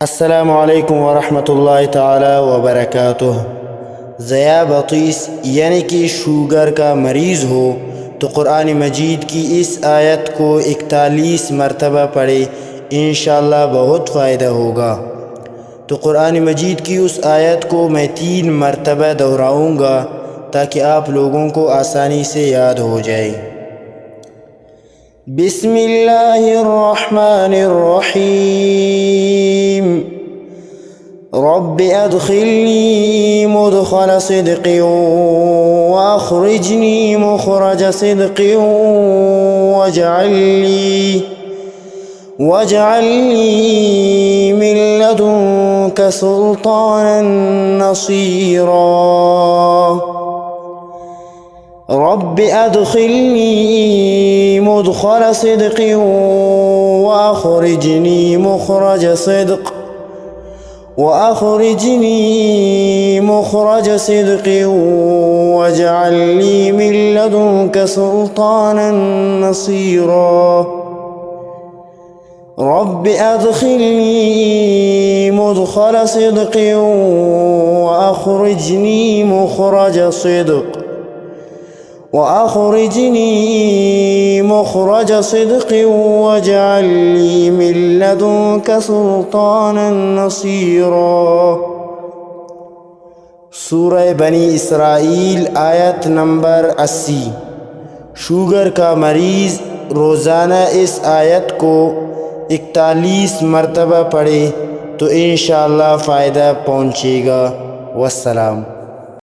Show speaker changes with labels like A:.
A: अस्सलामु अलैकुम वरहमतुल्लाहि ताला वबरकातुह। ज़याबतीस यानी कि शुगर का मरीज़ हो तो क़ुरान मजीद की इस आयत को 41 मरतबा पढ़े, इंशाअल्लाह बहुत फ़ायदा होगा। तो क़ुरान मजीद की उस आयत को मैं 3 मरतबा दोहराऊँगा ताकि आप लोगों को आसानी से याद हो जाए। बिस्मिल्लाहिर्रहमानिर्रहीम। रब्बि अदखिलनी मुदखल सिद्क़िन व अख़रिजनी मुख़रज सिद्क़िन वजअलनी मिन लदुनक सुल्तानन नसीरा। रब्बि अदखिलनी मुदखल सिद्क़िन व अख़रिजनी मुख़रज सिद्क़ वजअलनी मिन लदुनक सुल्तानन नसीरा। रब्बि अदखिलनी मुदखल सिद्क़िन व अख़रिजनी मुख़रज सिद्क़ वजअलनी मिन लदुनक सुल्तानन नसीरा। सूरह बनी इसराइल आयत नंबर 80। शुगर का मरीज़ रोज़ाना इस आयत को 41 मरतबा पढ़े तो इंशाअल्लाह फ़ायदा पहुँचेगा। वस्सलाम।